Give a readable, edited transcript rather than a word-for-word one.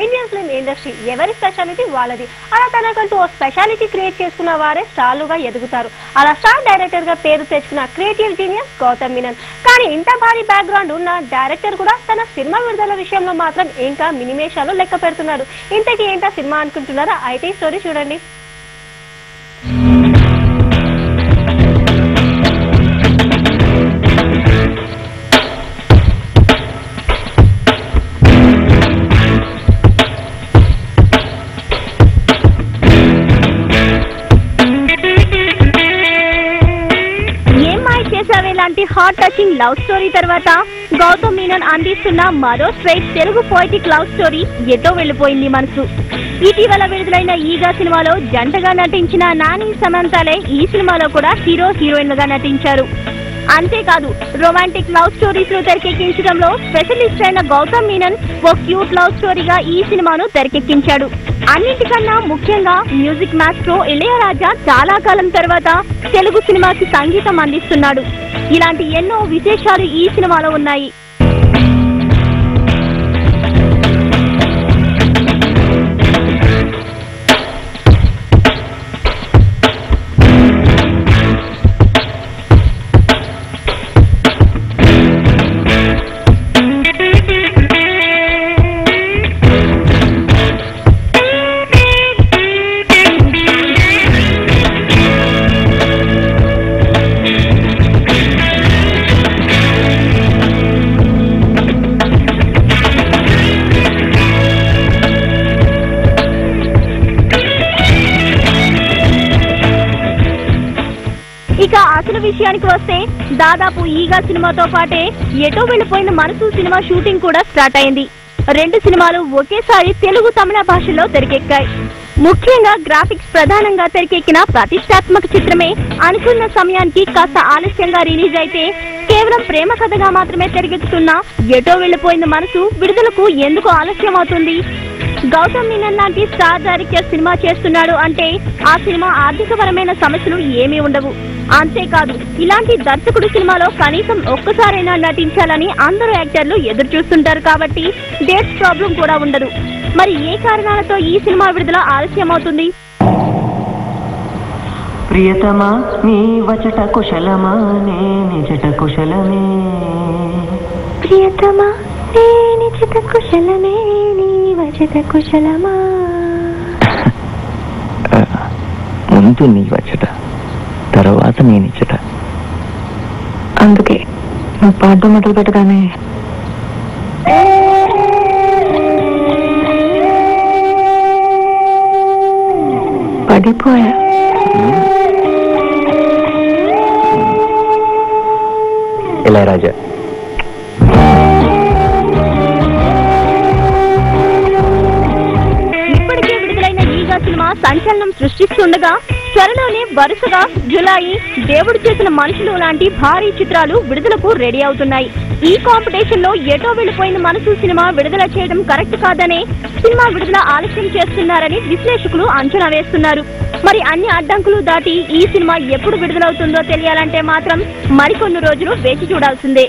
Indian film industry ఎవరి speciality వాళ్ళది. అలా తనకంటూ ఓ స్పెషాలిటీ క్రియేట్ చేసుకున్న వారే స్టార్లుగా ఎదుగుతారు. అలా స్టార్ డైరెక్టర్ గా పేరు తెచ్చుకున్న క్రియేటివ్ జీనియస్ గౌతమ్ మీనన్. కానీ ఇంత భారీ బ్యాక్గ్రౌండ్ ఉన్న డైరెక్టర్ కూడా తన సినిమా విడుదల విషయంలో మాత్రం ఇంకా మినిమేషాలు లెక్క పెడుతున్నాడు. ఇంతకీ ఏంటా సినిమా అనుకుంటున్నారా? అయితే స్టోరీ చూడండి. లాంటి హార్ట్ టచింగ్ లవ్ స్టోరీ తర్వాత గౌతమ్ మీనన్ అందిస్తున్న మరో straight Telugu poetic love story ఎటో వెళ్లిపోయింది మనసు. ఇటీవల విడుదలైన ఈగా సినిమాలో జంటగా నటించిన నాని సమంతలే ఈ సినిమాలో కూడా హీరో హీరోయిన్లుగా నటించారు. అంతేకాదు రొమాంటిక్ లవ్ స్టోరీస్ ను తెరకెక్కించడంలో స్పెషలిస్ట్ అయిన గౌతమ్ మీనన్ ఓ క్యూట్ లవ్ స్టోరీగా ఈ సినిమాను తెరకెక్కించాడు. అన్నింటికన్నా ముఖ్యంగా మ్యూజిక్ మాస్ట్రో ఇళయరాజా చాలా కాలం తర్వాత తెలుగు సినిమాకి సంగీతం అందిస్తున్నాడు. ఇలాంటి ఎన్నో విశేషాలు ఈ సినిమాలో ఉన్నాయి. ఇక అసలు విషయానికి వస్తే దాదాపు ఈగా సినిమాతో పాటే ఎటో వెళ్లిపోయిన మనసు సినిమా షూటింగ్ కూడా స్టార్ట్ అయింది. 2 సినిమాలు ఒకేసారి తెలుగు తమిళ భాషల్లో తెరకెక్కాయి. ముఖ్యంగా గ్రాఫిక్స్ ప్రధానంగా తెరకెక్కిన ప్రతిష్టాత్మక చిత్రమే అనుకున్న సమయానికి కాస్త ఆలస్యంగా రిలీజ్ అయితే కేవలం ప్రేమ కథగా మాత్రమే తెరకెక్కుతున్న ఎటో వెళ్లిపోయిన మనసు విడుదలకు ఎందుకు ఆలస్యం అవుతుంది? గౌతమ్ మీనన్ లాంటి స్టార్ డైరెక్టర్ సినిమా చేస్తున్నాడు అంటే ఆ సినిమా ఆర్థికపరమైన సమస్యలు ఏమీ ఉండవు. అంతేకాదు ఇలాంటి దర్శకుడు సినిమాలో కనీసం ఒక్కసారైనా నటించాలని అందరూ యాక్టర్లు ఎదురు చూస్తుంటారు కాబట్టి డేట్స్ ప్రాబ్లం కూడా ఉండదు. మరి ఏ కారణాలతో ఈ సినిమా విడుదల ఆలస్యం అవుతుంది? ప్రియతమా నీ వచట కుశలమా నే నిజట కుశలమే. ప్రియతమా నే నిజట కుశలమే నీ వచట కుశలమా. ముందు నీ వచట తర్వాత నేనిచ్చట. అందుకే నువ్వు పాడడం మొదలు పెట్టగానే పడిపోయా. ఇళయరాజా ఇప్పటికే విడుదలైన ఈగా సినిమా సంచలనం సృష్టిస్తుండగా త్వరలోనే వరుసగా జులాయి, దేవుడు చేసిన మనుషులు లాంటి భారీ చిత్రాలు విడుదలకు రెడీ అవుతున్నాయి. ఈ కాంపిటీషన్ లో ఎటో వెళ్లిపోయిన మనసు సినిమా విడుదల చేయడం కరెక్ట్ కాదనే సినిమా విడుదల ఆలస్యం చేస్తున్నారని విశ్లేషకులు అంచనా వేస్తున్నారు. మరి అన్ని అడ్డంకులు దాటి ఈ సినిమా ఎప్పుడు విడుదలవుతుందో తెలియాలంటే మాత్రం మరికొన్ని రోజులు వేచి చూడాల్సిందే.